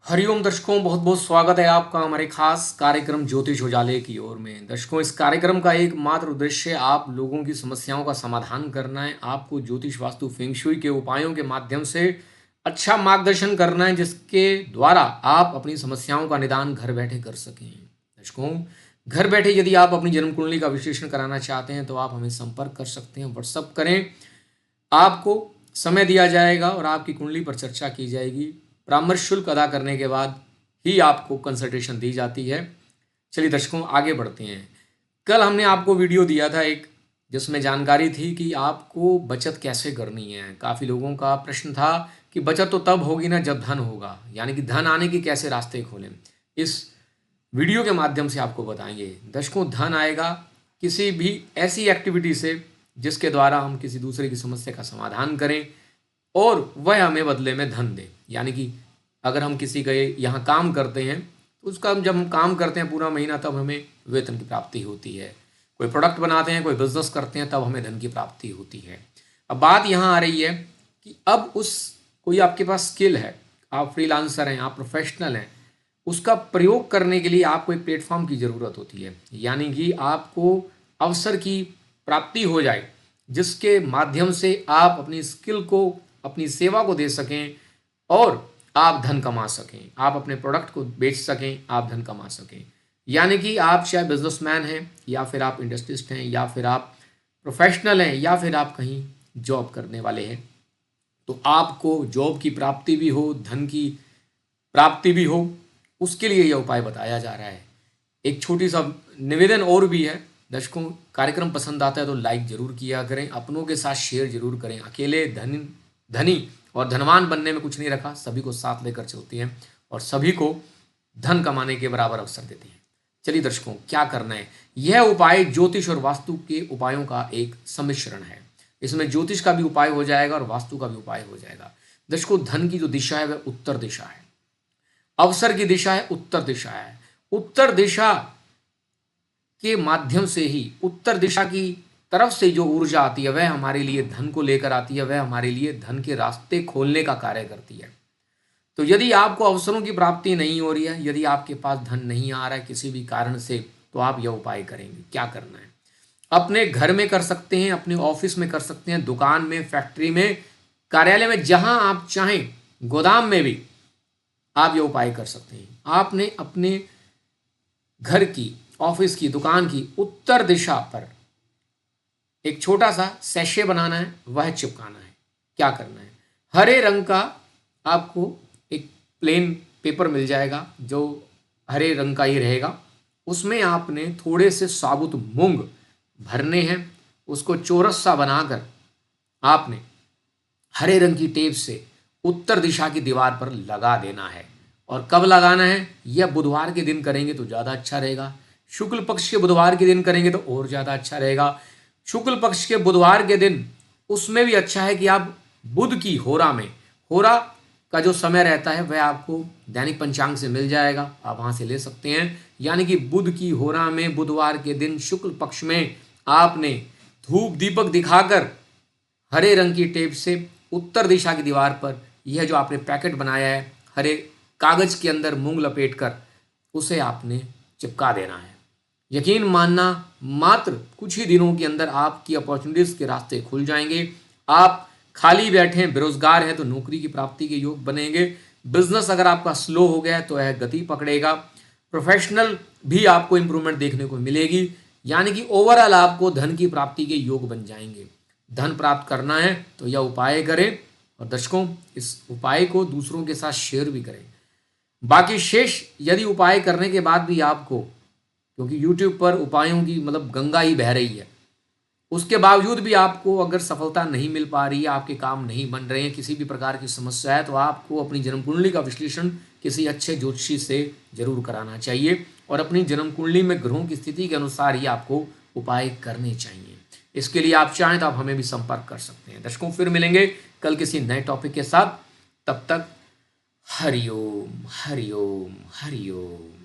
हरिओम दर्शकों, बहुत बहुत स्वागत है आपका हमारे खास कार्यक्रम ज्योतिष उजाले की ओर में। दर्शकों, इस कार्यक्रम का एकमात्र उद्देश्य आप लोगों की समस्याओं का समाधान करना है। आपको ज्योतिष वास्तु फेंग शुई के उपायों के माध्यम से अच्छा मार्गदर्शन करना है, जिसके द्वारा आप अपनी समस्याओं का निदान घर बैठे कर सकें। दर्शकों, घर बैठे यदि आप अपनी जन्म कुंडली का विश्लेषण कराना चाहते हैं तो आप हमें संपर्क कर सकते हैं, व्हाट्सअप करें। आपको समय दिया जाएगा और आपकी कुंडली पर चर्चा की जाएगी। परामर्श शुल्क अदा करने के बाद ही आपको कंसल्टेशन दी जाती है। चलिए दर्शकों, आगे बढ़ते हैं। कल हमने आपको वीडियो दिया था एक, जिसमें जानकारी थी कि आपको बचत कैसे करनी है। काफ़ी लोगों का प्रश्न था कि बचत तो तब होगी ना जब धन होगा, यानी कि धन आने के कैसे रास्ते खोलें। इस वीडियो के माध्यम से आपको बताएंगे। दर्शकों, धन आएगा किसी भी ऐसी एक्टिविटी से जिसके द्वारा हम किसी दूसरे की समस्या का समाधान करें और वह हमें बदले में धन दे। यानी कि अगर हम किसी के यहाँ काम करते हैं तो उसका जब हम काम करते हैं पूरा महीना, तब हमें वेतन की प्राप्ति होती है। कोई प्रोडक्ट बनाते हैं, कोई बिजनेस करते हैं, तब हमें धन की प्राप्ति होती है। अब बात यहाँ आ रही है कि अब उस कोई आपके पास स्किल है, आप फ्रीलांसर हैं, आप प्रोफेशनल हैं, उसका प्रयोग करने के लिए आपको एक प्लेटफॉर्म की ज़रूरत होती है। यानी कि आपको अवसर की प्राप्ति हो जाए जिसके माध्यम से आप अपनी स्किल को, अपनी सेवा को दे सकें और आप धन कमा सकें, आप अपने प्रोडक्ट को बेच सकें, आप धन कमा सकें। यानी कि आप चाहे बिजनेसमैन हैं, या फिर आप इंडस्ट्रिस्ट हैं, या फिर आप प्रोफेशनल हैं, या फिर आप कहीं जॉब करने वाले हैं, तो आपको जॉब की प्राप्ति भी हो, धन की प्राप्ति भी हो, उसके लिए यह उपाय बताया जा रहा है। एक छोटी सा निवेदन और भी है। दर्शकों, कार्यक्रम पसंद आता है तो लाइक जरूर किया करें, अपनों के साथ शेयर जरूर करें। अकेले धनी और धनवान बनने में कुछ नहीं रखा, सभी को साथ लेकर चलती हैं और सभी को धन कमाने के बराबर अवसर देती हैं। चलिए दर्शकों, क्या करना है। यह उपाय ज्योतिष और वास्तु के उपायों का एक सम्मिश्रण है। इसमें ज्योतिष का भी उपाय हो जाएगा और वास्तु का भी उपाय हो जाएगा। दर्शकों, धन की जो दिशा है वह उत्तर दिशा है, अवसर की दिशा है उत्तर दिशा है। उत्तर दिशा के माध्यम से ही, उत्तर दिशा की तरफ से जो ऊर्जा आती है वह हमारे लिए धन को लेकर आती है, वह हमारे लिए धन के रास्ते खोलने का कार्य करती है। तो यदि आपको अवसरों की प्राप्ति नहीं हो रही है, यदि आपके पास धन नहीं आ रहा है किसी भी कारण से, तो आप यह उपाय करेंगे। क्या करना है, अपने घर में कर सकते हैं, अपने ऑफिस में कर सकते हैं, दुकान में, फैक्ट्री में, कार्यालय में, जहां आप चाहें, गोदाम में भी आप यह उपाय कर सकते हैं। आपने अपने घर की, ऑफिस की, दुकान की उत्तर दिशा पर एक छोटा सा सैशे बनाना है, वह चिपकाना है। क्या करना है, हरे रंग का आपको एक प्लेन पेपर मिल जाएगा जो हरे रंग का ही रहेगा। उसमें आपने थोड़े से साबुत मूंग भरने हैं, उसको चौरस सा बनाकर आपने हरे रंग की टेप से उत्तर दिशा की दीवार पर लगा देना है। और कब लगाना है, यह बुधवार के दिन करेंगे तो ज़्यादा अच्छा रहेगा। शुक्ल पक्ष के बुधवार के दिन करेंगे तो और ज़्यादा अच्छा रहेगा। शुक्ल पक्ष के बुधवार के दिन उसमें भी अच्छा है कि आप बुध की होरा में, होरा का जो समय रहता है वह आपको दैनिक पंचांग से मिल जाएगा, आप वहाँ से ले सकते हैं। यानी कि बुध की होरा में बुधवार के दिन शुक्ल पक्ष में आपने धूप दीपक दिखाकर हरे रंग की टेप से उत्तर दिशा की दीवार पर यह जो आपने पैकेट बनाया है हरे कागज के अंदर मूंग लपेट कर, उसे आपने चिपका देना है। यकीन मानना, मात्र कुछ ही दिनों के अंदर आपकी अपॉर्चुनिटीज के रास्ते खुल जाएंगे। आप खाली बैठे हैं, बेरोजगार हैं, तो नौकरी की प्राप्ति के योग बनेंगे। बिजनेस अगर आपका स्लो हो गया है तो वह गति पकड़ेगा। प्रोफेशनल भी आपको इंप्रूवमेंट देखने को मिलेगी। यानी कि ओवरऑल आपको धन की प्राप्ति के योग बन जाएंगे। धन प्राप्त करना है तो यह उपाय करें और दर्शकों, इस उपाय को दूसरों के साथ शेयर भी करें। बाकी शेष यदि उपाय करने के बाद भी आपको, क्योंकि YouTube पर उपायों की मतलब गंगा ही बह रही है, उसके बावजूद भी आपको अगर सफलता नहीं मिल पा रही है, आपके काम नहीं बन रहे हैं, किसी भी प्रकार की समस्या है, तो आपको अपनी जन्म कुंडली का विश्लेषण किसी अच्छे ज्योतिषी से जरूर कराना चाहिए और अपनी जन्म कुंडली में ग्रहों की स्थिति के अनुसार ही आपको उपाय करने चाहिए। इसके लिए आप चाहें तो आप हमें भी संपर्क कर सकते हैं। दर्शकों, फिर मिलेंगे कल किसी नए टॉपिक के साथ। तब तक हरिओम हरिओम हरिओम।